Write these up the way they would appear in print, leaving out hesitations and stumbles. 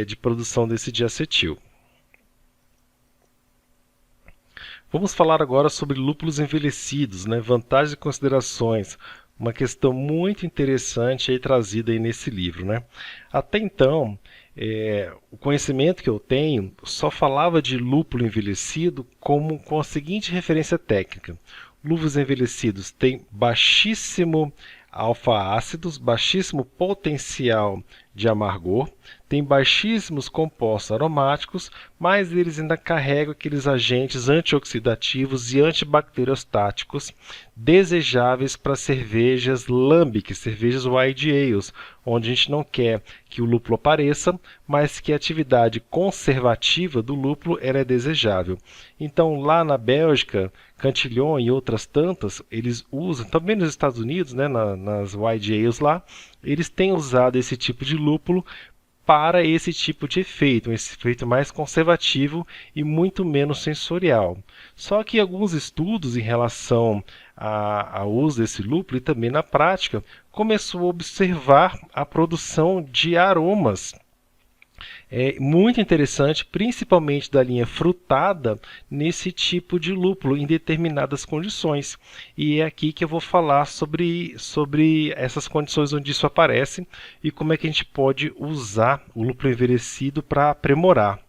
de produção desse diacetil. Vamos falar agora sobre lúpulos envelhecidos, né? Vantagens e considerações. Uma questão muito interessante aí trazida aí nesse livro, né? Até então, o conhecimento que eu tenho só falava de lúpulo envelhecido com a seguinte referência técnica. Lúpulos envelhecidos têm baixíssimo alfa-ácidos, baixíssimo potencial de amargor, têm baixíssimos compostos aromáticos, mas eles ainda carregam aqueles agentes antioxidativos e antibacteriostáticos desejáveis para cervejas lambic, cervejas white ales, onde a gente não quer que o lúpulo apareça, mas que a atividade conservativa do lúpulo é desejável. Então, lá na Bélgica, Cantillon e outras tantas, eles usam, também nos Estados Unidos, né, nas white ales lá, eles têm usado esse tipo de lúpulo para esse tipo de efeito, um efeito mais conservativo e muito menos sensorial. Só que alguns estudos em relação ao uso desse lúpulo e também na prática, começou a observar a produção de aromas muito interessante, principalmente da linha frutada, nesse tipo de lúpulo, em determinadas condições. E é aqui que eu vou falar sobre essas condições onde isso aparece e como é que a gente pode usar o lúpulo envelhecido para aprimorar,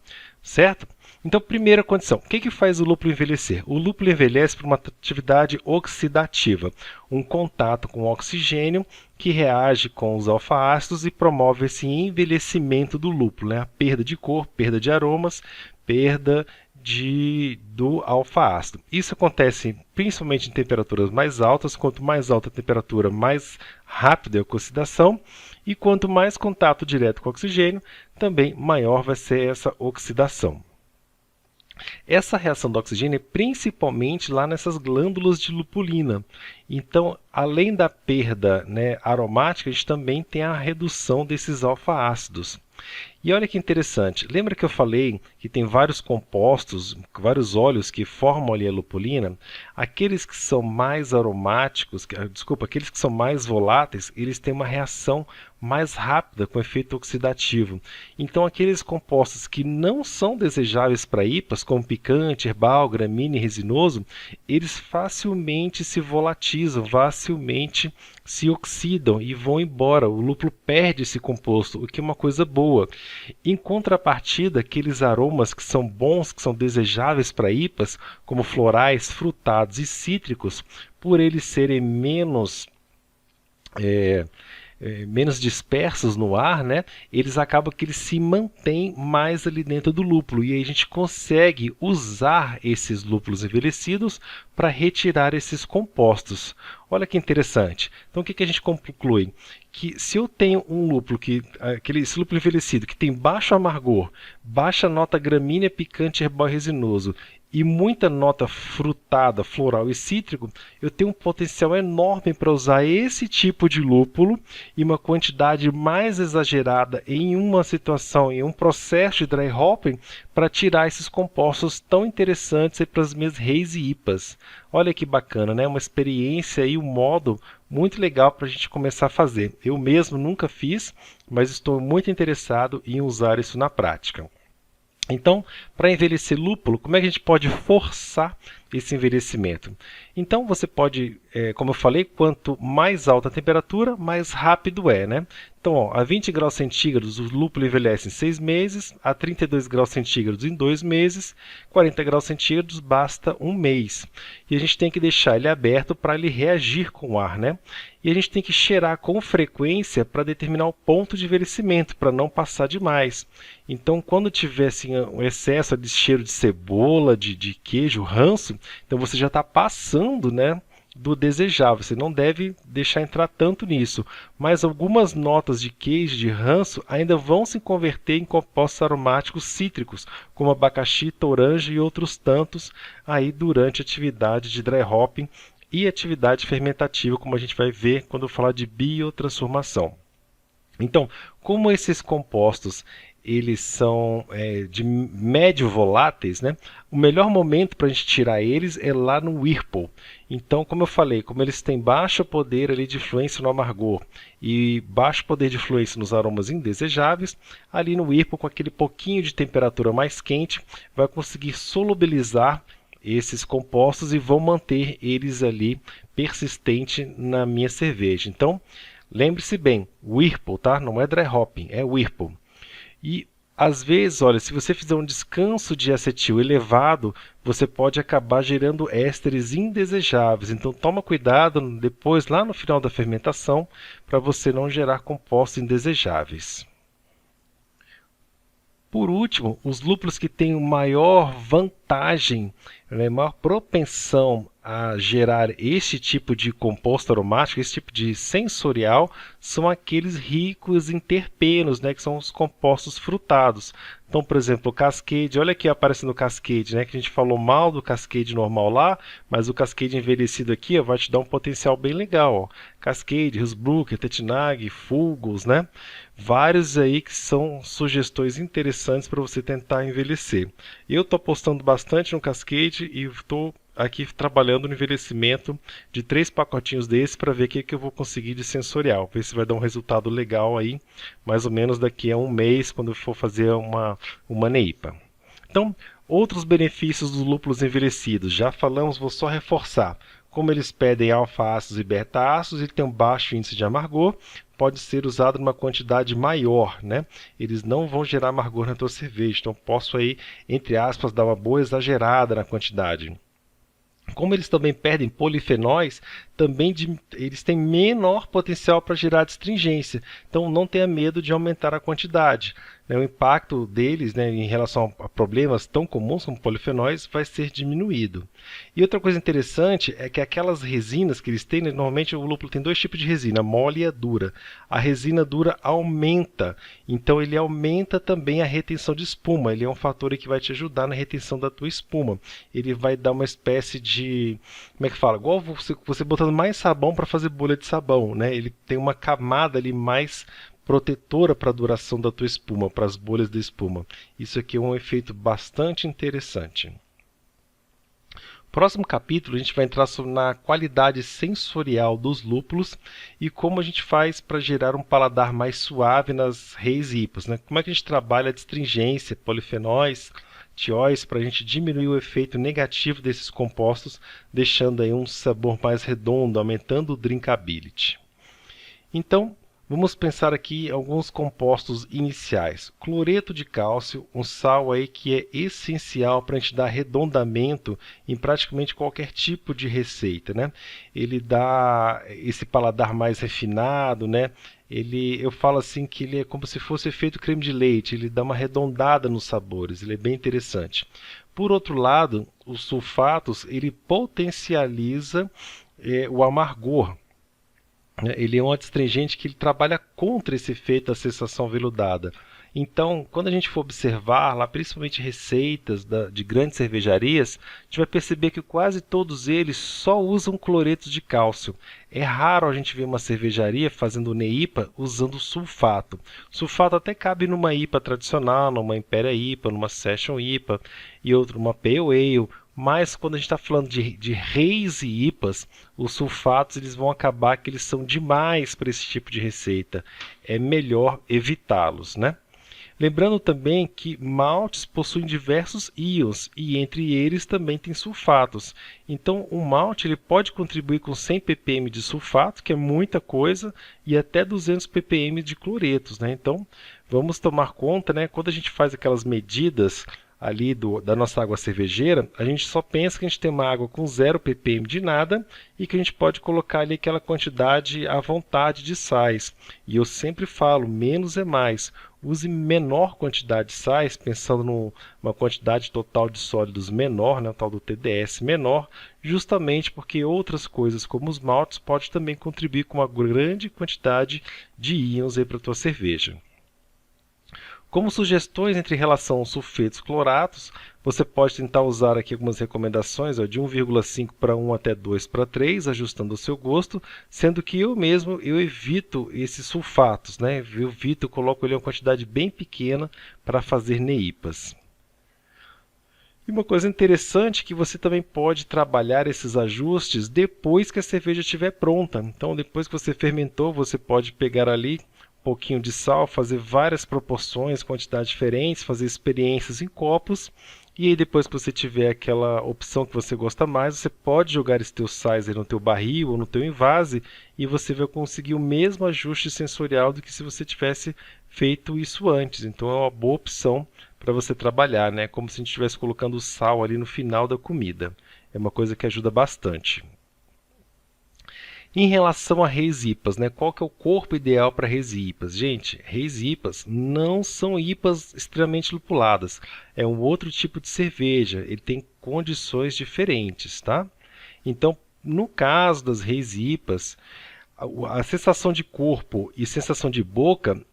certo? Então, primeira condição, o que faz o lúpulo envelhecer? O lúpulo envelhece por uma atividade oxidativa, um contato com o oxigênio que reage com os alfa-ácidos e promove esse envelhecimento do lúpulo, né? A perda de cor, perda de aromas, perda do alfa-ácido. Isso acontece principalmente em temperaturas mais altas. Quanto mais alta a temperatura, mais rápida é a oxidação, e quanto mais contato direto com o oxigênio, também maior vai ser essa oxidação. Essa reação do oxigênio é principalmente lá nessas glândulas de lupulina. Então, além da perda, né, aromática, a gente também tem a redução desses alfa-ácidos. E olha que interessante, lembra que eu falei que tem vários compostos, vários óleos que formam ali a lupulina? Aqueles que são mais aromáticos, aqueles que são mais voláteis, eles têm uma reação mais rápida com efeito oxidativo. Então aqueles compostos que não são desejáveis para IPAs, como picante, herbal, gramínea e resinoso, eles facilmente se volatilizam, facilmente se oxidam e vão embora. O lúpulo perde esse composto, o que é uma coisa boa. Em contrapartida, aqueles aromas que são bons, que são desejáveis para IPAs, como florais, frutados e cítricos, por eles serem menos dispersos no ar, né, eles acabam que eles se mantêm mais ali dentro do lúpulo, e aí a gente consegue usar esses lúpulos envelhecidos para retirar esses compostos. Olha que interessante. Então o que a gente conclui? Que se eu tenho um lúpulo, esse lúpulo envelhecido, que tem baixo amargor, baixa nota gramínea, picante, herbal e resinoso, e muita nota frutada, floral e cítrico, eu tenho um potencial enorme para usar esse tipo de lúpulo e uma quantidade mais exagerada em uma situação, em um processo de dry hopping, para tirar esses compostos tão interessantes para as minhas Hazy IPAs. Olha que bacana, né? Uma experiência e um modo muito legal para a gente começar a fazer. Eu mesmo nunca fiz, mas estou muito interessado em usar isso na prática. Então, para envelhecer lúpulo, como é que a gente pode forçar esse envelhecimento? Então, você pode, como eu falei, quanto mais alta a temperatura, mais rápido é, né? Então, ó, a 20 graus centígrados, o lúpulo envelhece em 6 meses, a 32 graus centígrados em 2 meses, 40 graus centígrados basta 1 mês. E a gente tem que deixar ele aberto para ele reagir com o ar, né? E a gente tem que cheirar com frequência para determinar o ponto de envelhecimento, para não passar demais. Então, quando tiver assim, um excesso de cheiro de cebola, de queijo, ranço, então você já está passando, né, do desejável. Você não deve deixar entrar tanto nisso. Mas algumas notas de queijo, de ranço, ainda vão se converter em compostos aromáticos cítricos, como abacaxi, toranja e outros tantos, aí durante a atividade de dry hopping e atividade fermentativa, como a gente vai ver quando eu falar de biotransformação. Então, como esses compostos eles são de médio voláteis, né? O melhor momento para a gente tirar eles é lá no Whirlpool. Então, como eu falei, como eles têm baixo poder ali de influência no amargor e baixo poder de influência nos aromas indesejáveis, ali no Whirlpool, com aquele pouquinho de temperatura mais quente, vai conseguir solubilizar esses compostos e vão manter eles ali persistente na minha cerveja. Então, lembre-se bem, Whirlpool, tá? Não é dry hopping, é Whirlpool. E às vezes, olha, se você fizer um descanso de acetil elevado, você pode acabar gerando ésteres indesejáveis. Então toma cuidado depois, lá no final da fermentação, para você não gerar compostos indesejáveis. Por último, os lúpulos que têm maior vantagem, maior propensão a gerar este tipo de composto aromático, esse tipo de sensorial, são aqueles ricos em terpenos, que são os compostos frutados. Então, por exemplo, o Cascade, olha aqui aparecendo o Cascade, que a gente falou mal do Cascade normal lá, mas o Cascade envelhecido aqui vai te dar um potencial bem legal. Ó. Cascade, Hillsbrook, Tettnang, Fulgos, vários aí que são sugestões interessantes para você tentar envelhecer. Eu estou apostando bastante no Cascade e estou aqui trabalhando no envelhecimento de 3 pacotinhos desses para ver o que eu vou conseguir de sensorial, ver se vai dar um resultado legal aí, mais ou menos daqui a um mês, quando eu for fazer uma NEIPA. Então, outros benefícios dos lúpulos envelhecidos, já falamos, vou só reforçar. Como eles pedem alfa-ácidos e beta-ácidos, ele tem um baixo índice de amargor, pode ser usado numa quantidade maior, Eles não vão gerar amargor na tua cerveja, então posso aí, entre aspas, dar uma boa exagerada na quantidade. Como eles também perdem polifenóis, eles têm menor potencial para gerar astringência. Então não tenha medo de aumentar a quantidade. O impacto deles em relação a problemas tão comuns como polifenóis vai ser diminuído. E outra coisa interessante é que aquelas resinas que eles têm, normalmente o lúpulo tem 2 tipos de resina, mole e a dura. A resina dura aumenta, então ele aumenta também a retenção de espuma. Ele é um fator que vai te ajudar na retenção da tua espuma. Ele vai dar uma espécie de, como é que fala? Igual você botando mais sabão para fazer bolha de sabão, Ele tem uma camada ali mais protetora para a duração da tua espuma, para as bolhas da espuma. Isso aqui é um efeito bastante interessante. Próximo capítulo a gente vai entrar na qualidade sensorial dos lúpulos e como a gente faz para gerar um paladar mais suave nas reis e IPAs. Como é que a gente trabalha a astringência, polifenóis, tióis, para a gente diminuir o efeito negativo desses compostos, deixando aí um sabor mais redondo, aumentando o drinkability. Então, vamos pensar aqui em alguns compostos iniciais. Cloreto de cálcio, um sal aí que é essencial para a gente dar arredondamento em praticamente qualquer tipo de receita, Ele dá esse paladar mais refinado, eu falo assim que ele é como se fosse feito creme de leite, ele dá uma arredondada nos sabores, ele é bem interessante. Por outro lado, os sulfatos, ele potencializa o amargor. Ele é um astringente que ele trabalha contra esse efeito da sensação veludada. Então, quando a gente for observar, lá, principalmente receitas de grandes cervejarias, a gente vai perceber que quase todos eles só usam cloreto de cálcio. É raro a gente ver uma cervejaria fazendo NEIPA usando sulfato. Sulfato até cabe numa IPA tradicional, numa Impéria IPA, numa Session IPA e outra, uma Pale Ale. Mas quando a gente está falando de reis e IPAs, os sulfatos eles vão acabar que eles são demais para esse tipo de receita. É melhor evitá-los, Lembrando também que maltes possuem diversos íons e entre eles também tem sulfatos. Então o malte ele pode contribuir com 100 ppm de sulfato, que é muita coisa, e até 200 ppm de cloretos. Então vamos tomar conta, quando a gente faz aquelas medidas ali da nossa água cervejeira, a gente só pensa que a gente tem uma água com 0 ppm de nada e que a gente pode colocar ali aquela quantidade à vontade de sais. E eu sempre falo, menos é mais. Use menor quantidade de sais, pensando numa quantidade total de sólidos menor, o tal do TDS menor, justamente porque outras coisas como os maltes podem também contribuir com uma grande quantidade de íons para a tua cerveja. Como sugestões entre relação aos sulfetos cloratos, você pode tentar usar aqui algumas recomendações, ó, de 1,5 para 1 até 2 para 3, ajustando ao seu gosto, sendo que eu mesmo evito esses sulfatos, né? Eu evito, coloco ele em uma quantidade bem pequena para fazer NEIPAs. E uma coisa interessante é que você também pode trabalhar esses ajustes depois que a cerveja estiver pronta. Então, depois que você fermentou, você pode pegar ali um pouquinho de sal, fazer várias proporções, quantidades diferentes, fazer experiências em copos. E aí, depois que você tiver aquela opção que você gosta mais, você pode jogar esses teus sais aí no teu barril ou no teu envase e você vai conseguir o mesmo ajuste sensorial do que se você tivesse feito isso antes. Então, é uma boa opção para você trabalhar, né? Como se a gente estivesse colocando o sal ali no final da comida. É uma coisa que ajuda bastante. Em relação a reis IPAs, né? Qual que é o corpo ideal para reis IPAs? Gente, reis IPAs não são IPAs extremamente lupuladas. É um outro tipo de cerveja. Ele tem condições diferentes, tá? Então, no caso das reis IPAs, a sensação de corpo e sensação de boca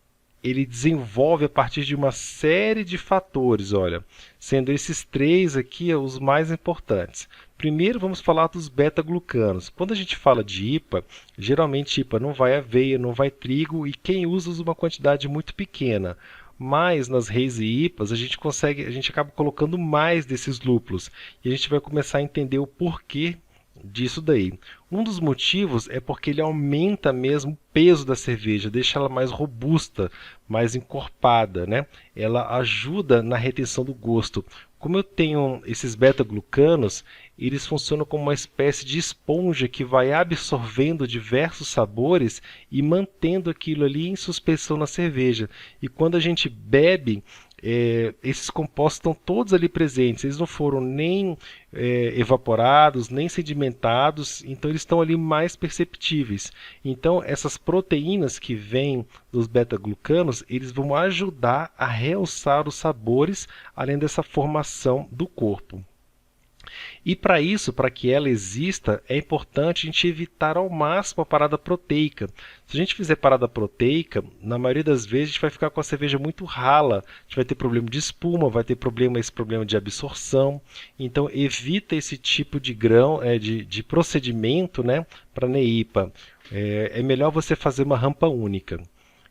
ele desenvolve a partir de uma série de fatores, olha, sendo esses três aqui os mais importantes. Primeiro vamos falar dos beta-glucanos. Quando a gente fala de IPA, geralmente IPA não vai aveia, não vai trigo e quem usa uma quantidade muito pequena. Mas nas reis e IPAs a gente acaba colocando mais desses lúpulos e a gente vai começar a entender o porquê disso daí. Um dos motivos é porque ele aumenta mesmo o peso da cerveja, deixa ela mais robusta, mais encorpada, né? Ela ajuda na retenção do gosto. Como eu tenho esses beta-glucanos, eles funcionam como uma espécie de esponja que vai absorvendo diversos sabores e mantendo aquilo ali em suspensão na cerveja. E quando a gente bebe, esses compostos estão todos ali presentes, eles não foram nem evaporados, nem sedimentados, então eles estão ali mais perceptíveis. Então essas proteínas que vêm dos beta-glucanos, eles vão ajudar a realçar os sabores, além dessa formação do corpo. E para isso, para que ela exista, é importante a gente evitar ao máximo a parada proteica. Se a gente fizer parada proteica, na maioria das vezes a gente vai ficar com a cerveja muito rala, a gente vai ter problema de espuma, vai ter esse problema de absorção. Então evita esse tipo de grão, de procedimento, né, para NEIPA. É melhor você fazer uma rampa única.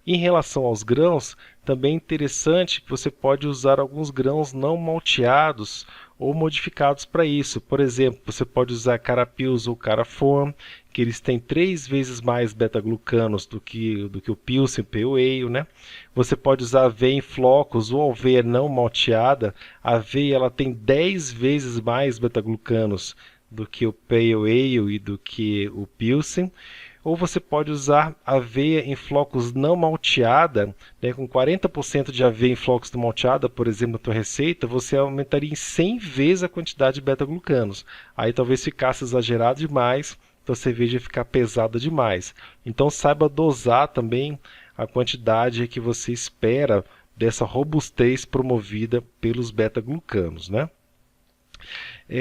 Em relação aos grãos, também é interessante que você pode usar alguns grãos não malteados ou modificados para isso. Por exemplo, você pode usar Carapils ou Caraform, que eles têm 3 vezes mais beta-glucanos do que o Pilsen Pale Ale, né? Você pode usar aveia em flocos ou aveia não malteada. A aveia ela tem 10 vezes mais beta-glucanos do que o Pale Ale e do que o Pilsen. Ou você pode usar aveia em flocos não malteada, né, com 40% de aveia em flocos não malteada, por exemplo, na tua receita, você aumentaria em 100 vezes a quantidade de beta-glucanos. Aí talvez ficasse exagerado demais, então a cerveja ia ficar pesada demais. Então saiba dosar também a quantidade que você espera dessa robustez promovida pelos beta-glucanos, né?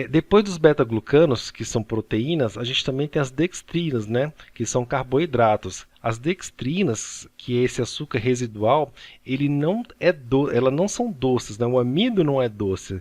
Depois dos beta-glucanos, que são proteínas, a gente também tem as dextrinas, né, que são carboidratos. As dextrinas, que é esse açúcar residual, ele não é elas não são doces, né? O amido não é doce.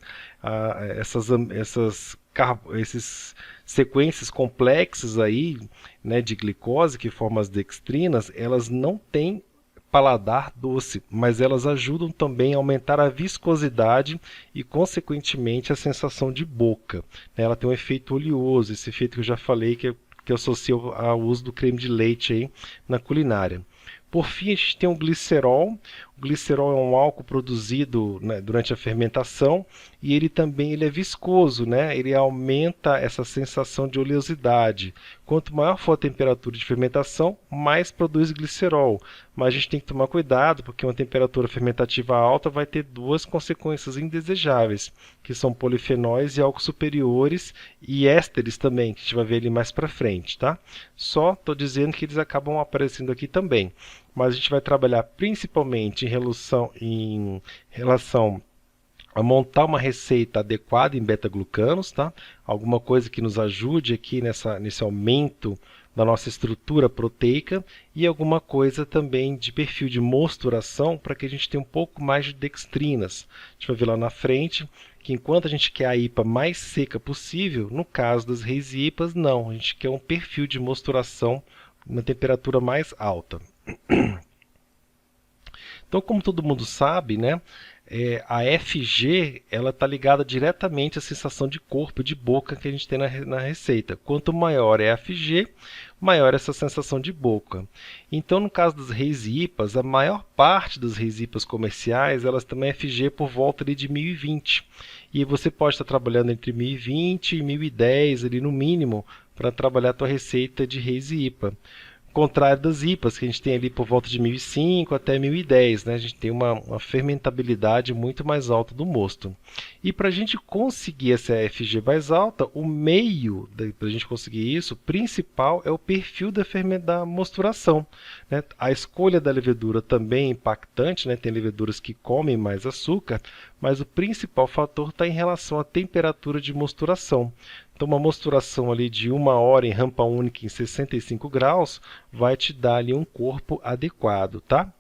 Esses sequências complexas aí, né, de glicose que formam as dextrinas, elas não têm paladar doce, mas elas ajudam também a aumentar a viscosidade e, consequentemente, a sensação de boca. Ela tem um efeito oleoso, esse efeito que eu já falei que eu associo ao uso do creme de leite aí na culinária. Por fim, a gente tem o glicerol. O glicerol é um álcool produzido, né, durante a fermentação e ele também é viscoso, né? Ele aumenta essa sensação de oleosidade. Quanto maior for a temperatura de fermentação, mais produz glicerol. Mas a gente tem que tomar cuidado porque uma temperatura fermentativa alta vai ter duas consequências indesejáveis, que são polifenóis e álcools superiores e ésteres também, que a gente vai ver ali mais para frente, tá? Só estou dizendo que eles acabam aparecendo aqui também. Mas a gente vai trabalhar principalmente em relação a montar uma receita adequada em beta-glucanos, tá? Alguma coisa que nos ajude aqui nesse aumento da nossa estrutura proteica e alguma coisa também de perfil de mosturação para que a gente tenha um pouco mais de dextrinas. A gente vai ver lá na frente que enquanto a gente quer a IPA mais seca possível, no caso das reis e IPAs, não, a gente quer um perfil de mosturação, uma temperatura mais alta. Então, como todo mundo sabe, né, a FG ela está ligada diretamente à sensação de corpo e de boca que a gente tem na receita. Quanto maior é a FG, maior é essa sensação de boca. Então, no caso das reis e IPAs, a maior parte das reis e IPAs comerciais, elas têm uma FG por volta ali de 1020. E você pode estar trabalhando entre 1020 e 1010, ali no mínimo, para trabalhar a tua receita de reis e IPA. Contrário das IPAs, que a gente tem ali por volta de 1005 até 1010, né? A gente tem uma fermentabilidade muito mais alta do mosto. E para a gente conseguir essa FG mais alta, o meio para a gente conseguir isso, principal, é o perfil da mosturação, né? A escolha da levedura também é impactante, né? Tem leveduras que comem mais açúcar, mas o principal fator está em relação à temperatura de mosturação. Então, uma mosturação ali de 1 hora em rampa única em 65 graus vai te dar ali um corpo adequado, tá?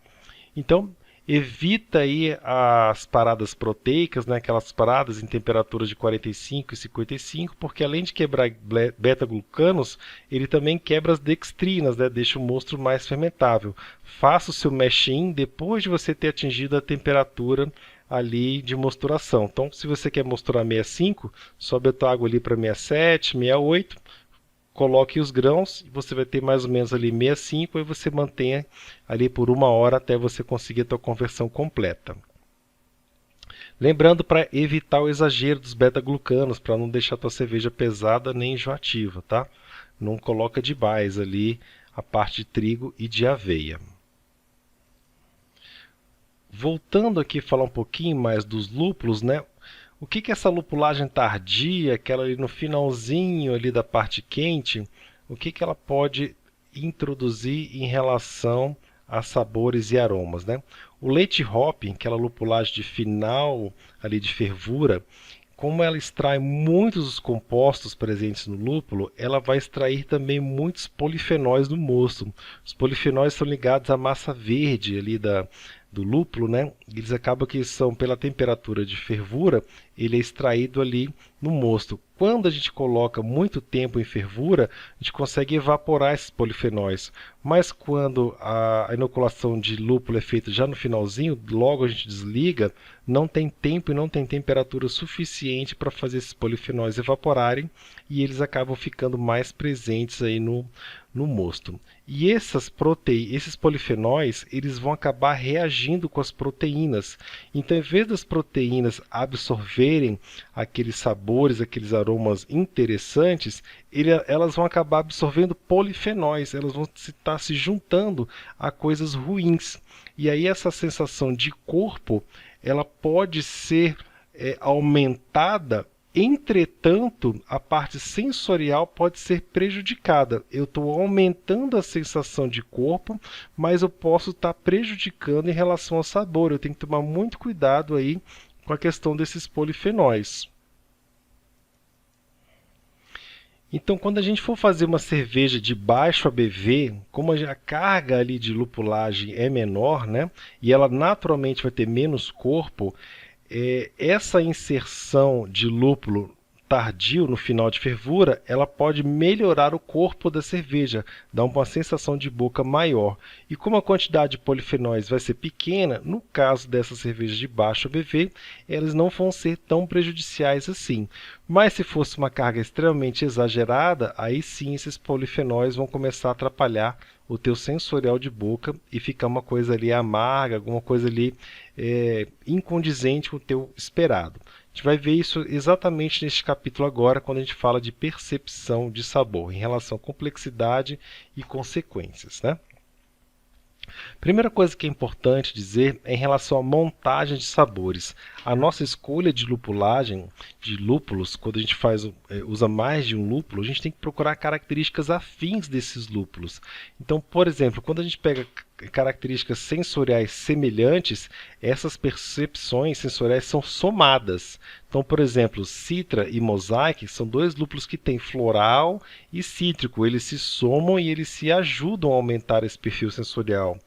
Então, evita aí as paradas proteicas, né, aquelas paradas em temperaturas de 45 e 55, porque além de quebrar beta-glucanos, ele também quebra as dextrinas, né, deixa o mosto mais fermentável. Faça o seu mash-in depois de você ter atingido a temperatura ali de mosturação. Então, se você quer mosturar 65, sobe a tua água ali para 67, 68, coloque os grãos e você vai ter mais ou menos ali 65 e você mantenha ali por 1 hora até você conseguir a tua conversão completa. Lembrando para evitar o exagero dos beta-glucanos, para não deixar a tua cerveja pesada nem enjoativa, tá? Não coloca demais ali a parte de trigo e de aveia. Voltando aqui a falar um pouquinho mais dos lúpulos, né? O que é essa lupulagem tardia, aquela ali no finalzinho ali da parte quente, o que ela pode introduzir em relação a sabores e aromas, né? O late hopping, aquela lupulagem de final ali de fervura, como ela extrai muitos dos compostos presentes no lúpulo, ela vai extrair também muitos polifenóis do mosto. Os polifenóis são ligados à massa verde ali do lúpulo, né? Eles acabam que são, pela temperatura de fervura, ele é extraído ali no mosto. Quando a gente coloca muito tempo em fervura, a gente consegue evaporar esses polifenóis. Mas quando a inoculação de lúpulo é feita já no finalzinho, logo a gente desliga, não tem tempo e não tem temperatura suficiente para fazer esses polifenóis evaporarem e eles acabam ficando mais presentes aí no mosto. E esses polifenóis, eles vão acabar reagindo com as proteínas. Então, em vez das proteínas absorverem aqueles sabores, aqueles aromas interessantes, elas vão acabar absorvendo polifenóis, elas vão estar se juntando a coisas ruins. E aí essa sensação de corpo, ela pode ser aumentada. Entretanto, a parte sensorial pode ser prejudicada. Eu estou aumentando a sensação de corpo, mas eu posso estar prejudicando em relação ao sabor. Eu tenho que tomar muito cuidado aí com a questão desses polifenóis. Então, quando a gente for fazer uma cerveja de baixo ABV, como a carga ali de lupulagem é menor, né, e ela naturalmente vai ter menos corpo, essa inserção de lúpulo tardio no final de fervura, ela pode melhorar o corpo da cerveja, dar uma sensação de boca maior. E como a quantidade de polifenóis vai ser pequena, no caso dessa cerveja de baixo ABV, elas não vão ser tão prejudiciais assim. Mas se fosse uma carga extremamente exagerada, aí sim esses polifenóis vão começar a atrapalhar o teu sensorial de boca e ficar uma coisa ali amarga, alguma coisa ali incondizente com o teu esperado. A gente vai ver isso exatamente neste capítulo agora, quando a gente fala de percepção de sabor, em relação à complexidade e consequências, né? Primeira coisa que é importante dizer é em relação à montagem de sabores. A nossa escolha de lupulagem, de lúpulos, quando a gente usa mais de um lúpulo, a gente tem que procurar características afins desses lúpulos. Então, por exemplo, quando a gente pega características sensoriais semelhantes, essas percepções sensoriais são somadas. Então, por exemplo, Citra e Mosaic são dois lúpulos que têm floral e cítrico. Eles se somam e eles se ajudam a aumentar esse perfil sensorial.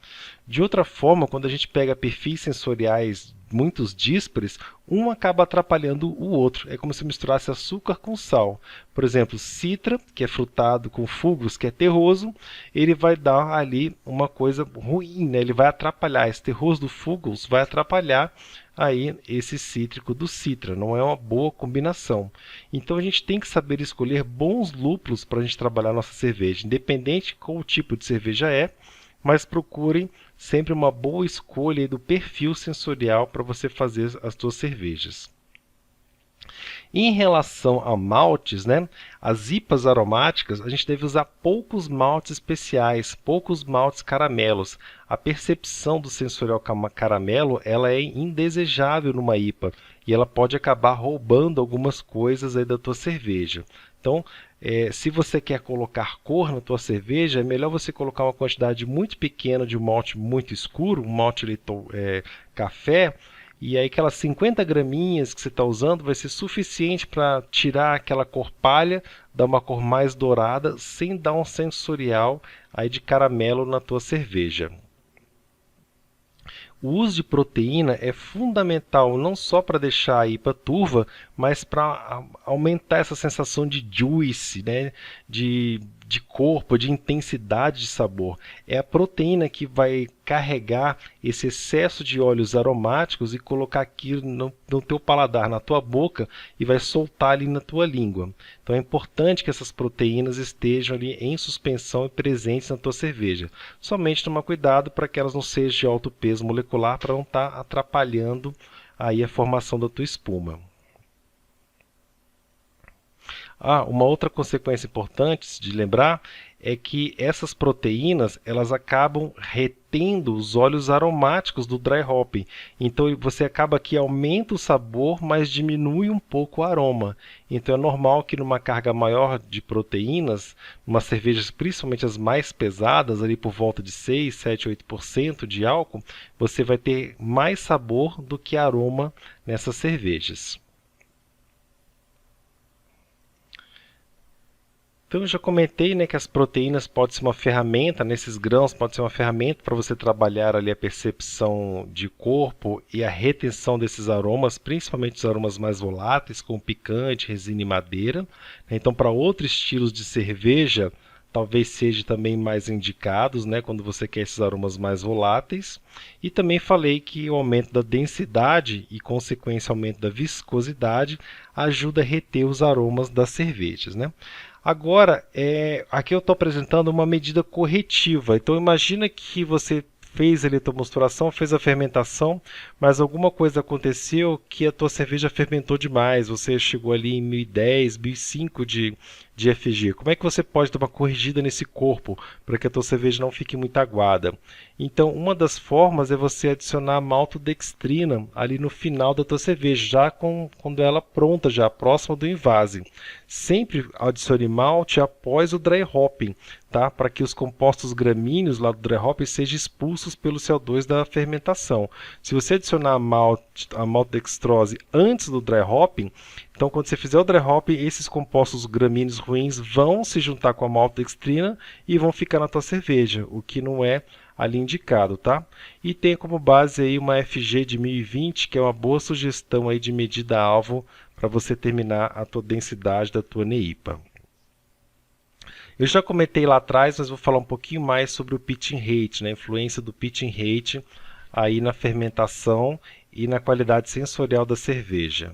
De outra forma, quando a gente pega perfis sensoriais muitos díspares, um acaba atrapalhando o outro. É como se misturasse açúcar com sal. Por exemplo, Citra, que é frutado, com Fugus, que é terroso, ele vai dar ali uma coisa ruim, né? Ele vai atrapalhar. Esse terroso do Fugus vai atrapalhar aí esse cítrico do Citra. Não é uma boa combinação. Então a gente tem que saber escolher bons lúpulos para a gente trabalhar nossa cerveja, independente de qual tipo de cerveja é, mas procurem sempre uma boa escolha do perfil sensorial para você fazer as suas cervejas. Em relação a maltes, né, as IPAs aromáticas, a gente deve usar poucos maltes especiais, poucos maltes caramelos. A percepção do sensorial caramelo ela é indesejável numa IPA e ela pode acabar roubando algumas coisas aí da tua cerveja. Então, se você quer colocar cor na tua cerveja, é melhor você colocar uma quantidade muito pequena de um malte muito escuro, um malte café, e aí aquelas 50 graminhas que você está usando vai ser suficiente para tirar aquela cor palha, dar uma cor mais dourada, sem dar um sensorial aí de caramelo na tua cerveja. O uso de proteína é fundamental não só para deixar a IPA turva, mas para aumentar essa sensação de juice, né? de corpo, de intensidade de sabor. É a proteína que vai carregar esse excesso de óleos aromáticos e colocar aquilo no teu paladar, na tua boca, e vai soltar ali na tua língua. Então é importante que essas proteínas estejam ali em suspensão e presentes na tua cerveja. Somente tomar cuidado para que elas não sejam de alto peso molecular, para não estar atrapalhando aí a formação da tua espuma. Uma outra consequência importante de lembrar é que essas proteínas elas acabam retendo os óleos aromáticos do dry hopping. Então você acaba que aumenta o sabor, mas diminui um pouco o aroma. Então é normal que numa carga maior de proteínas, umas cervejas, principalmente as mais pesadas, ali por volta de 6, 7, 8% de álcool, você vai ter mais sabor do que aroma nessas cervejas. Então, eu já comentei, né, que as proteínas podem ser uma ferramenta, nesses grãos pode ser uma ferramenta para você trabalhar ali a percepção de corpo e a retenção desses aromas, principalmente os aromas mais voláteis, como picante, resina e madeira. Então, para outros estilos de cerveja, talvez seja também mais indicados, né, quando você quer esses aromas mais voláteis. E também falei que o aumento da densidade e, consequência, aumento da viscosidade ajuda a reter os aromas das cervejas, né? Agora, aqui eu estou apresentando uma medida corretiva. Então, imagina que você fez a eletromosturação, fez a fermentação, mas alguma coisa aconteceu que a tua cerveja fermentou demais. Você chegou ali em 1010, 1005 de FG. Como é que você pode dar uma corrigida nesse corpo para que a tua cerveja não fique muito aguada? Então, uma das formas é você adicionar maltodextrina ali no final da tua cerveja, já quando ela pronta, já próxima do envase. Sempre adicione malte após o dry hopping, tá? Para que os compostos gramíneos lá do dry hopping sejam expulsos pelo CO2 da fermentação. Se você adicionar a maltodextrose antes do dry hopping, então quando você fizer o dry hopping, esses compostos gramíneos ruins vão se juntar com a maltodextrina e vão ficar na tua cerveja, o que não é ali indicado, tá? E tem como base aí uma FG de 1020, que é uma boa sugestão aí de medida alvo para você terminar a tua densidade da tua NEIPA. Eu já comentei lá atrás, mas vou falar um pouquinho mais sobre o pitching rate, né? A influência do pitching rate aí na fermentação e na qualidade sensorial da cerveja.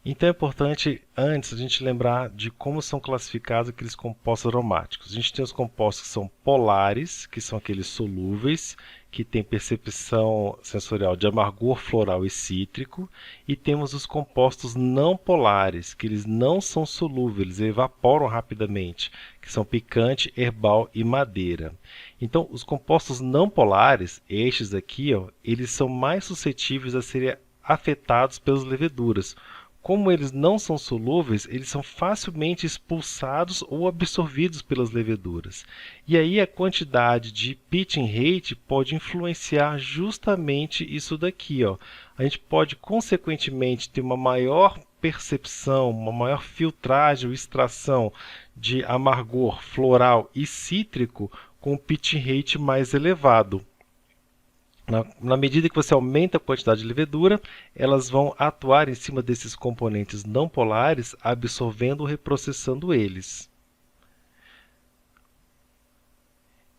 Então é importante, antes, a gente lembrar de como são classificados aqueles compostos aromáticos. A gente tem os compostos que são polares, que são aqueles solúveis, que têm percepção sensorial de amargor floral e cítrico, e temos os compostos não polares, que eles não são solúveis, eles evaporam rapidamente, que são picante, herbal e madeira. Então, os compostos não polares, estes aqui, eles são mais suscetíveis a serem afetados pelas leveduras. Como eles não são solúveis, eles são facilmente expulsados ou absorvidos pelas leveduras. E aí a quantidade de pitching rate pode influenciar justamente isso daqui, ó. A gente pode, consequentemente, ter uma maior percepção, uma maior filtragem ou extração de amargor floral e cítrico com um pitching rate mais elevado. Na medida que você aumenta a quantidade de levedura, elas vão atuar em cima desses componentes não polares, absorvendo ou reprocessando eles.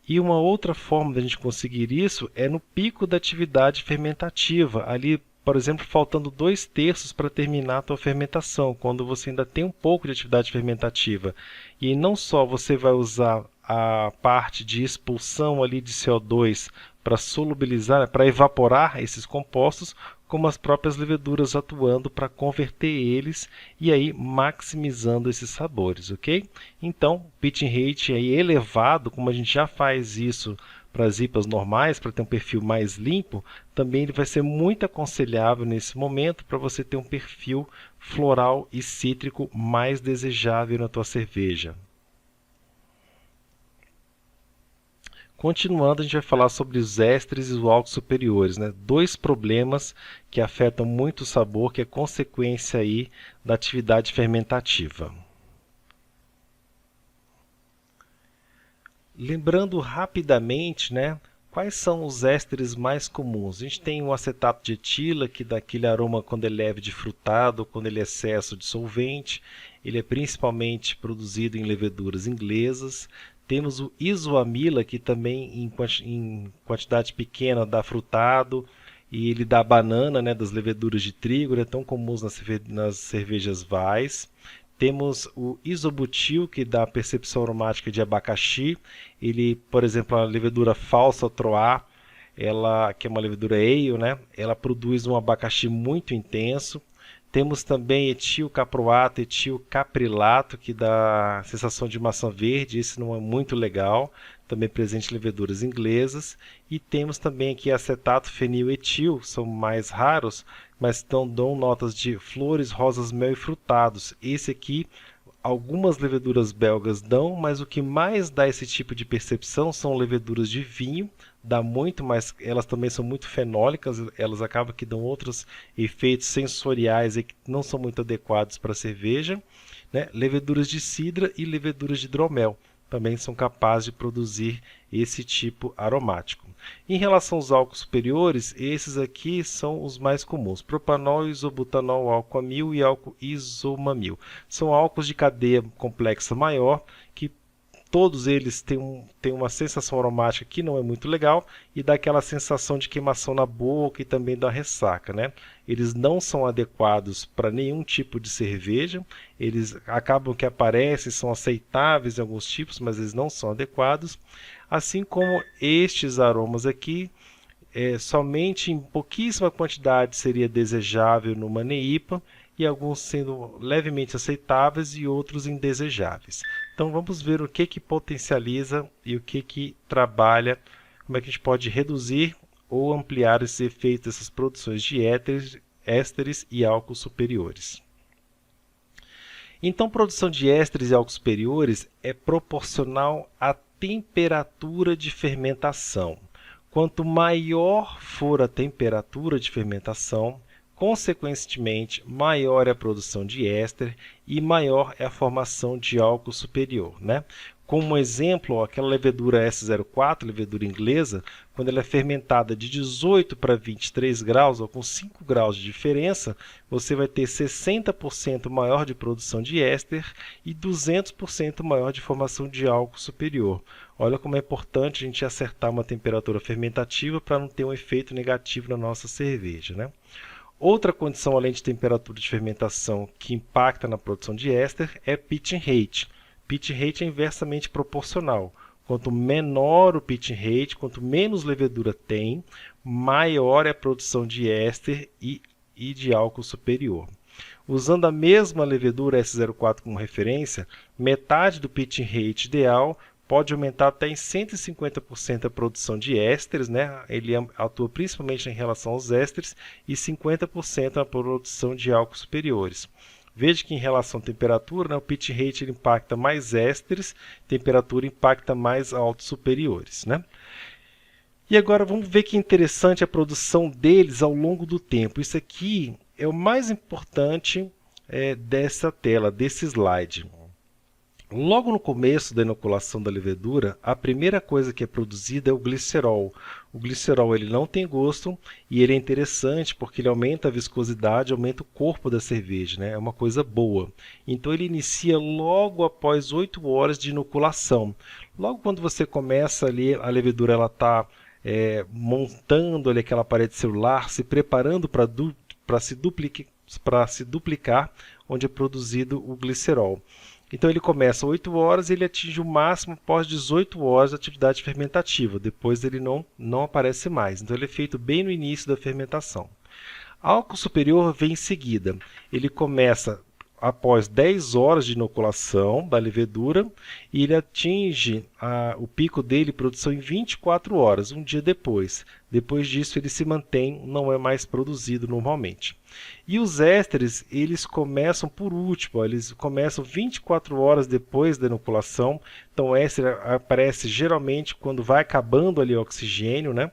E uma outra forma de a gente conseguir isso é no pico da atividade fermentativa, ali, por exemplo, faltando 2/3 para terminar a tua fermentação, quando você ainda tem um pouco de atividade fermentativa. E não só você vai usar a parte de expulsão ali de CO2 para solubilizar, para evaporar esses compostos, como as próprias leveduras atuando para converter eles e aí maximizando esses sabores, ok? Então, o pitching rate aí elevado, como a gente já faz isso para as IPAs normais, para ter um perfil mais limpo, também ele vai ser muito aconselhável nesse momento para você ter um perfil floral e cítrico mais desejável na tua cerveja. Continuando, a gente vai falar sobre os ésteres e os álcools superiores, né? Dois problemas que afetam muito o sabor, que é consequência aí da atividade fermentativa. Lembrando rapidamente, né, quais são os ésteres mais comuns? A gente tem o acetato de etila, que dá aquele aroma quando ele é leve de frutado, quando ele é excesso de solvente. Ele é principalmente produzido em leveduras inglesas. Temos o isoamila, que também em quantidade pequena dá frutado, e ele dá banana, né, das leveduras de trigo, ele é tão comum nas cervejas Weiss. Temos o isobutil, que dá a percepção aromática de abacaxi. Ele, por exemplo, a levedura falsa Troá, ela, que é uma levedura ale, né, ela produz um abacaxi muito intenso. Temos também etilcaproato, etilcaprilato, que dá sensação de maçã verde, esse não é muito legal, também presente em leveduras inglesas. E temos também aqui acetato feniletil, são mais raros, mas dão notas de flores, rosas, mel e frutados. Esse aqui, algumas leveduras belgas dão, mas o que mais dá esse tipo de percepção são leveduras de vinho, dá muito, mas elas também são muito fenólicas, elas acabam que dão outros efeitos sensoriais que não são muito adequados para a cerveja, né? Leveduras de cidra e leveduras de hidromel também são capazes de produzir esse tipo aromático. Em relação aos álcools superiores, esses aqui são os mais comuns: propanol, isobutanol, álcool amil e álcool isomamil. São álcools de cadeia complexa maior, que todos eles têm uma sensação aromática que não é muito legal e dá aquela sensação de queimação na boca e também da ressaca, né? Eles não são adequados para nenhum tipo de cerveja, eles acabam que aparecem, são aceitáveis em alguns tipos, mas eles não são adequados. Assim como estes aromas aqui, somente em pouquíssima quantidade seria desejável numa NEIPA, e alguns sendo levemente aceitáveis e outros indesejáveis. Então vamos ver o que potencializa e o que trabalha, como é que a gente pode reduzir ou ampliar esse efeito dessas produções de ésteres e álcools superiores. Então, produção de ésteres e álcools superiores é proporcional à temperatura de fermentação. Quanto maior for a temperatura de fermentação, consequentemente, maior é a produção de éster e maior é a formação de álcool superior, né? Como exemplo, aquela levedura S04, levedura inglesa, quando ela é fermentada de 18 para 23 graus, ou com 5 graus de diferença, você vai ter 60% maior de produção de éster e 200% maior de formação de álcool superior. Olha como é importante a gente acertar uma temperatura fermentativa para não ter um efeito negativo na nossa cerveja, né? Outra condição, além de temperatura de fermentação, que impacta na produção de éster é pitching rate. Pitching rate é inversamente proporcional. Quanto menor o pitching rate, quanto menos levedura tem, maior é a produção de éster e de álcool superior. Usando a mesma levedura S04 como referência, metade do pitching rate ideal pode aumentar até em 150% a produção de ésteres, né? Ele atua principalmente em relação aos ésteres, e 50% na produção de álcools superiores. Veja que em relação à temperatura, né, o pitch rate ele impacta mais ésteres, temperatura impacta mais álcools superiores, né? E agora vamos ver que interessante a produção deles ao longo do tempo. Isso aqui é o mais importante dessa tela, desse slide. Logo no começo da inoculação da levedura, a primeira coisa que é produzida é o glicerol. O glicerol ele não tem gosto e ele é interessante porque ele aumenta a viscosidade, aumenta o corpo da cerveja, né? É uma coisa boa. Então ele inicia logo após 8 horas de inoculação. Logo quando você começa ali, a levedura está montando ali aquela parede celular, se preparando para se duplicar, onde é produzido o glicerol. Então ele começa às 8 horas e ele atinge o máximo após 18 horas de atividade fermentativa. Depois ele não aparece mais. Então ele é feito bem no início da fermentação. Álcool superior vem em seguida. Ele começa após 10 horas de inoculação da levedura e ele atinge o pico dele, produção, em 24 horas, um dia depois. Depois disso ele se mantém, não é mais produzido normalmente. E os ésteres, eles começam por último, eles começam 24 horas depois da inoculação. Então o éster aparece geralmente quando vai acabando ali o oxigênio, né?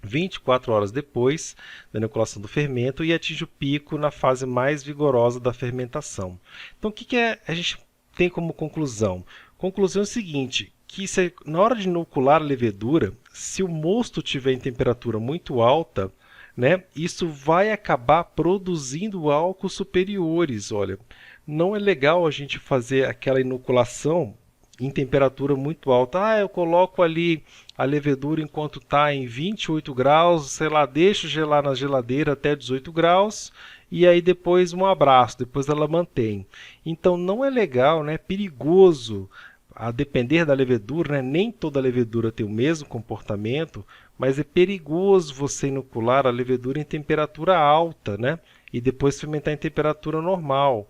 24 horas depois da inoculação do fermento e atinge o pico na fase mais vigorosa da fermentação. Então, o que a gente tem como conclusão? Conclusão é o seguinte, que na hora de inocular a levedura, se o mosto estiver em temperatura muito alta, né, isso vai acabar produzindo álcools superiores. Olha, não é legal a gente fazer aquela inoculação em temperatura muito alta. Eu coloco ali a levedura enquanto está em 28 graus, sei lá, deixo gelar na geladeira até 18 graus e aí depois um abraço, depois ela mantém. Então não é legal, né? É perigoso, a depender da levedura, né? Nem toda levedura tem o mesmo comportamento, mas é perigoso você inocular a levedura em temperatura alta, né? E depois fermentar em temperatura normal.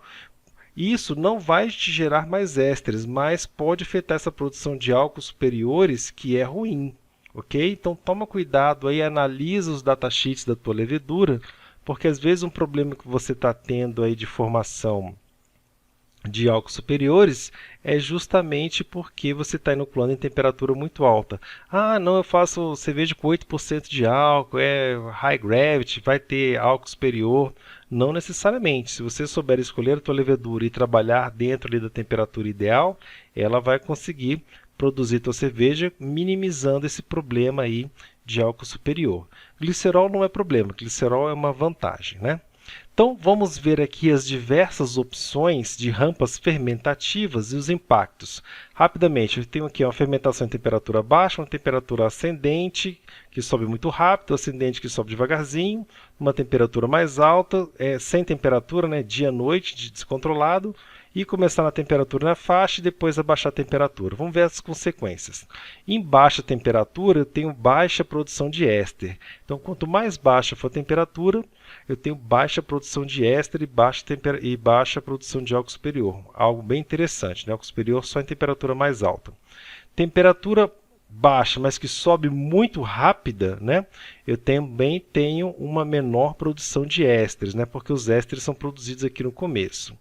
Isso não vai te gerar mais ésteres, mas pode afetar essa produção de álcools superiores, que é ruim, ok? Então toma cuidado aí, analisa os datasheets da tua levedura, porque às vezes um problema que você está tendo aí de formação de álcools superiores é justamente porque você está inoculando em temperatura muito alta. Não, eu faço cerveja com 8% de álcool, é high gravity, vai ter álcool superior. Não necessariamente. Se você souber escolher a tua levedura e trabalhar dentro ali da temperatura ideal, ela vai conseguir produzir tua cerveja minimizando esse problema aí de álcool superior. Glicerol não é problema, glicerol é uma vantagem, né? Então, vamos ver aqui as diversas opções de rampas fermentativas e os impactos. Rapidamente, eu tenho aqui uma fermentação em temperatura baixa, uma temperatura ascendente, que sobe muito rápido, ascendente, que sobe devagarzinho, uma temperatura mais alta, sem temperatura, né, dia-noite, descontrolado, e começar na temperatura na faixa e depois abaixar a temperatura. Vamos ver as consequências. Em baixa temperatura, eu tenho baixa produção de éster. Então, quanto mais baixa for a temperatura, eu tenho baixa produção de éster e baixa produção de álcool superior. Algo bem interessante, né? Álcool superior só em temperatura mais alta. Temperatura baixa, mas que sobe muito rápida, né? Eu também tenho uma menor produção de ésteres, né? Porque os ésteres são produzidos aqui no começo.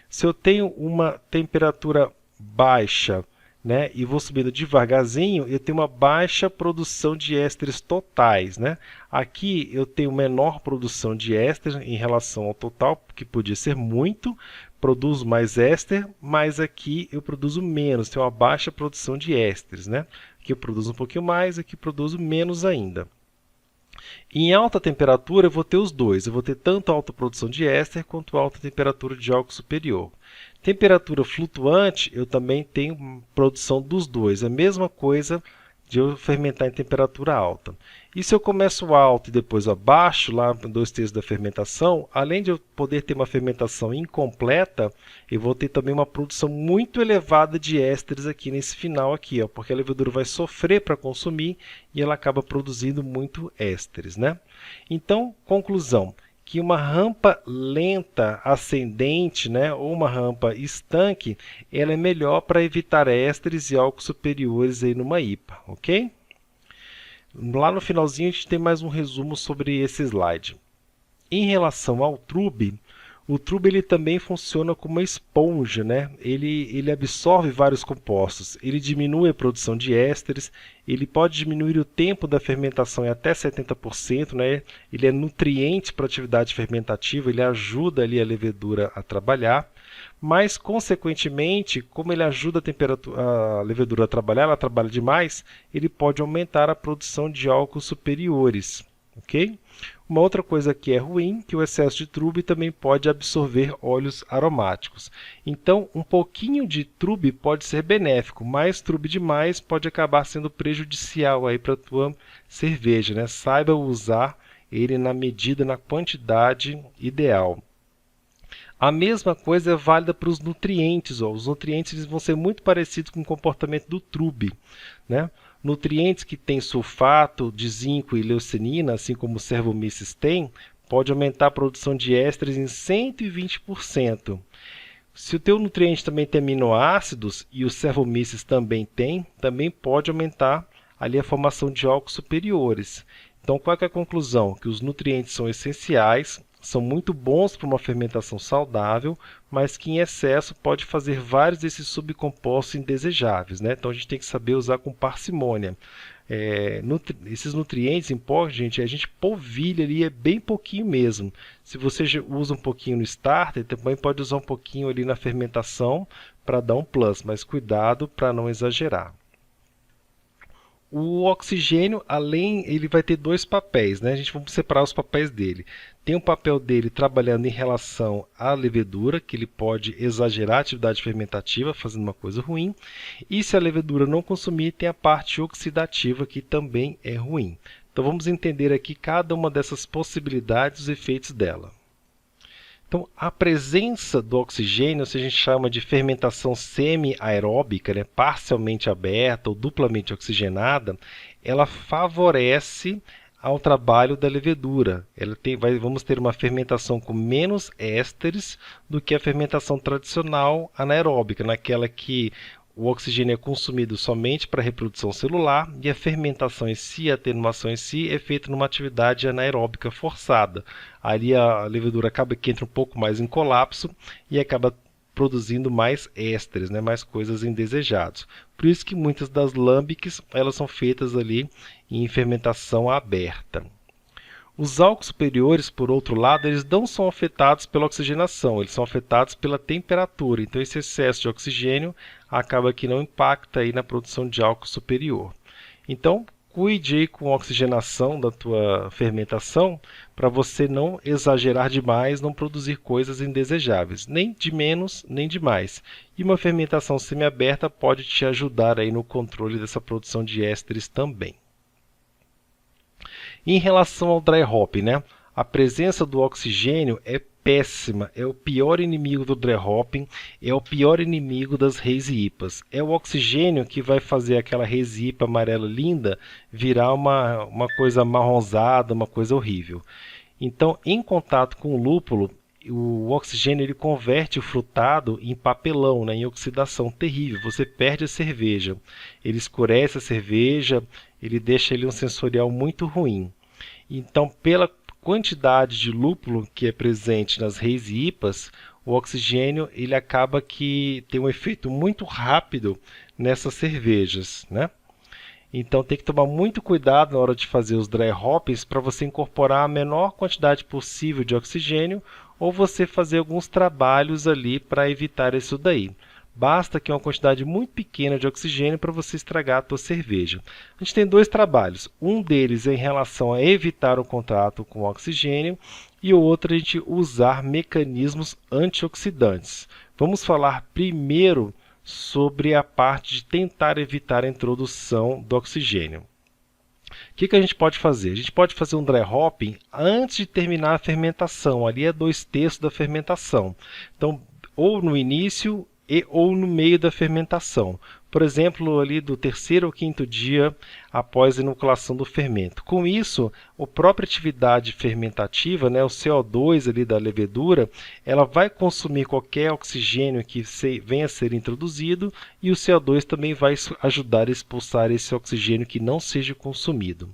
Se eu tenho uma temperatura baixa, né, e vou subindo devagarzinho, eu tenho uma baixa produção de ésteres totais, né? Aqui eu tenho menor produção de éster em relação ao total, que podia ser muito, produzo mais éster, mas aqui eu produzo menos, tenho uma baixa produção de ésteres, né? Aqui eu produzo um pouquinho mais, aqui eu produzo menos ainda. Em alta temperatura eu vou ter os dois, eu vou ter tanto alta produção de éster quanto alta temperatura de álcool superior. Temperatura flutuante, eu também tenho produção dos dois, a mesma coisa de eu fermentar em temperatura alta. E se eu começo alto e depois abaixo, lá em 2/3 da fermentação, além de eu poder ter uma fermentação incompleta, eu vou ter também uma produção muito elevada de ésteres aqui nesse final aqui, ó, porque a levedura vai sofrer para consumir e ela acaba produzindo muito ésteres, né? Então, conclusão, que uma rampa lenta ascendente, né, ou uma rampa estanque, ela é melhor para evitar ésteres e álcools superiores aí numa IPA, ok? Lá no finalzinho a gente tem mais um resumo sobre esse slide. Em relação ao trube, o trube ele também funciona como uma esponja, né? Ele absorve vários compostos, ele diminui a produção de ésteres, ele pode diminuir o tempo da fermentação em até 70%, né? Ele é nutriente para a atividade fermentativa, ele ajuda ali a levedura a trabalhar, mas, consequentemente, como ele ajuda a levedura a trabalhar, ela trabalha demais, ele pode aumentar a produção de álcools superiores, ok? Uma outra coisa que é ruim, que o excesso de trube também pode absorver óleos aromáticos. Então, um pouquinho de trube pode ser benéfico, mas trube demais pode acabar sendo prejudicial aí para a tua cerveja, né? Saiba usar ele na medida, na quantidade ideal. A mesma coisa é válida para os nutrientes. Ó. Os nutrientes eles vão ser muito parecidos com o comportamento do trube, né? Nutrientes que têm sulfato de zinco e leucinina, assim como o Cervomyces tem, pode aumentar a produção de ésteres em 120%. Se o teu nutriente também tem aminoácidos, e o Cervomyces também tem, também pode aumentar ali a formação de álcools superiores. Então, qual é a conclusão? Que os nutrientes são essenciais, são muito bons para uma fermentação saudável, mas que em excesso pode fazer vários desses subcompostos indesejáveis, né? Então a gente tem que saber usar com parcimônia. Esses nutrientes em pó, gente, a gente polvilha ali, é bem pouquinho mesmo. Se você usa um pouquinho no starter, também pode usar um pouquinho ali na fermentação para dar um plus, mas cuidado para não exagerar. O oxigênio, ele vai ter dois papéis, né? A gente vai separar os papéis dele. Tem um papel dele trabalhando em relação à levedura, que ele pode exagerar a atividade fermentativa, fazendo uma coisa ruim. E se a levedura não consumir, tem a parte oxidativa, que também é ruim. Então vamos entender aqui cada uma dessas possibilidades e os efeitos dela. Então, a presença do oxigênio, se a gente chama de fermentação semi-aeróbica, né, parcialmente aberta ou duplamente oxigenada, ela favorece ao trabalho da levedura. Vamos ter uma fermentação com menos ésteres do que a fermentação tradicional anaeróbica, naquela que o oxigênio é consumido somente para a reprodução celular e a fermentação em si, a atenuação em si, é feita numa atividade anaeróbica forçada. Ali a levedura acaba que entra um pouco mais em colapso e acaba produzindo mais ésteres, né, mais coisas indesejadas. Por isso que muitas das lambics elas são feitas ali em fermentação aberta. Os álcools superiores, por outro lado, eles não são afetados pela oxigenação, eles são afetados pela temperatura. Então, esse excesso de oxigênio acaba que não impacta aí na produção de álcool superior. Então, cuide aí com a oxigenação da tua fermentação para você não exagerar demais, não produzir coisas indesejáveis, nem de menos, nem de mais. E uma fermentação semiaberta pode te ajudar aí no controle dessa produção de ésteres também. Em relação ao dry hop, né? A presença do oxigênio é péssima, é o pior inimigo do dry hopping, é o pior inimigo das hazy IPAs. É o oxigênio que vai fazer aquela hazy IPA amarela linda virar uma coisa amarronzada, uma coisa horrível. Então, em contato com o lúpulo, o oxigênio ele converte o frutado em papelão, né, em oxidação terrível. Você perde a cerveja, ele escurece a cerveja, ele deixa ele um sensorial muito ruim. Então, pela quantidade de lúpulo que é presente nas hazy IPAs, o oxigênio ele acaba que tem um efeito muito rápido nessas cervejas, né? Então tem que tomar muito cuidado na hora de fazer os dry hoppings para você incorporar a menor quantidade possível de oxigênio ou você fazer alguns trabalhos ali para evitar isso daí. Basta que uma quantidade muito pequena de oxigênio para você estragar a tua cerveja. A gente tem dois trabalhos. Um deles é em relação a evitar o contato com o oxigênio e o outro é a gente usar mecanismos antioxidantes. Vamos falar primeiro sobre a parte de tentar evitar a introdução do oxigênio. O que a gente pode fazer? A gente pode fazer um dry hopping antes de terminar a fermentação. Ali é 2/3 da fermentação. Então, ou no início ou no meio da fermentação. por exemplo, ali do terceiro ou quinto dia após a inoculação do fermento. Com isso, a própria atividade fermentativa, né, o CO2 ali da levedura, ela vai consumir qualquer oxigênio que venha a ser introduzido e o CO2 também vai ajudar a expulsar esse oxigênio que não seja consumido.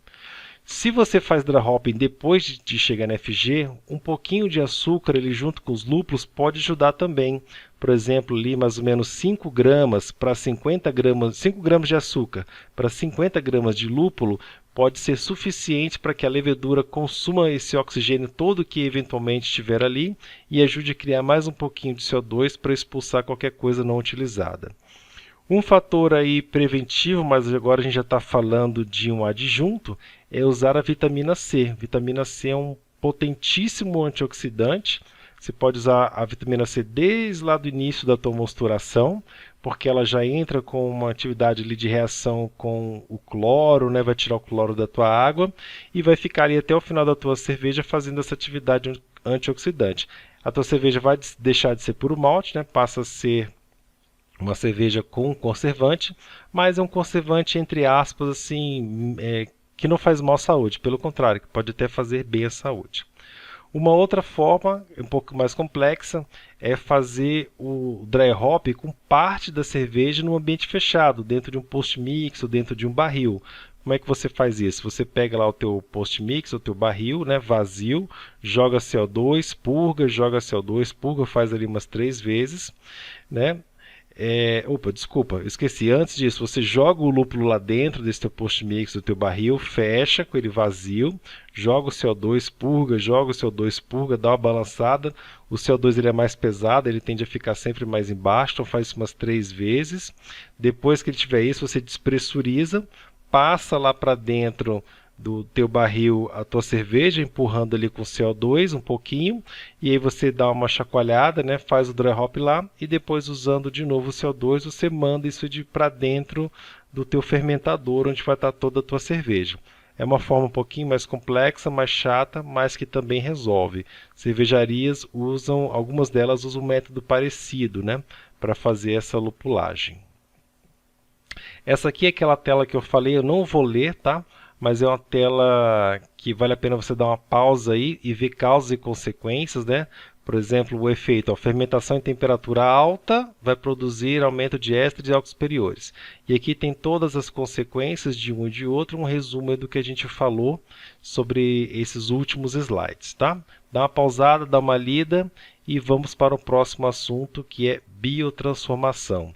Se você faz dry hopping depois de chegar na FG, um pouquinho de açúcar ele junto com os lúpulos pode ajudar também. Por exemplo, ali mais ou menos 5 gramas para 50 gramas, 5 gramas de açúcar para 50 gramas de lúpulo pode ser suficiente para que a levedura consuma esse oxigênio todo que eventualmente estiver ali e ajude a criar mais um pouquinho de CO2 para expulsar qualquer coisa não utilizada. Um fator aí preventivo, mas agora a gente já está falando de um adjunto, é usar a vitamina C. Vitamina C é um potentíssimo antioxidante. Você pode usar a vitamina C desde lá do início da tua mosturação, porque ela já entra com uma atividade ali de reação com o cloro, né? Vai tirar o cloro da tua água e vai ficar ali até o final da tua cerveja fazendo essa atividade antioxidante. A tua cerveja vai deixar de ser puro malte, né? Passa a ser uma cerveja com conservante, mas é um conservante entre aspas assim, que não faz mal à saúde, pelo contrário, que pode até fazer bem à saúde. Uma outra forma, um pouco mais complexa, é fazer o dry hop com parte da cerveja num ambiente fechado, dentro de um post-mix ou dentro de um barril. Como é que você faz isso? Você pega lá o teu post-mix, o teu barril, né, vazio, joga CO2, purga, joga CO2, purga, faz ali umas 3 vezes, né? Desculpa, eu esqueci. Antes disso, você joga o lúpulo lá dentro desse teu post-mix, do teu barril, fecha com ele vazio, joga o CO2, purga, joga o CO2, purga, dá uma balançada. O CO2 ele é mais pesado, ele tende a ficar sempre mais embaixo, então faz isso umas 3 vezes. Depois que ele tiver isso, você despressuriza, passa lá para dentro do teu barril a tua cerveja, empurrando ali com CO2 um pouquinho, e aí você dá uma chacoalhada, né, faz o dry hop lá, e depois usando de novo o CO2, você manda isso para dentro do teu fermentador, onde vai estar toda a tua cerveja. É uma forma um pouquinho mais complexa, mais chata, mas que também resolve. Cervejarias usam, algumas delas usam um método parecido, né, para fazer essa lupulagem. Essa aqui é aquela tela que eu falei, eu não vou ler, tá? Mas é uma tela que vale a pena você dar uma pausa aí e ver causas e consequências, né? Por exemplo, o efeito, a fermentação em temperatura alta vai produzir aumento de éster de álcools superiores. E aqui tem todas as consequências de um e de outro, um resumo do que a gente falou sobre esses últimos slides, tá? Dá uma pausada, dá uma lida e vamos para o próximo assunto, que é biotransformação.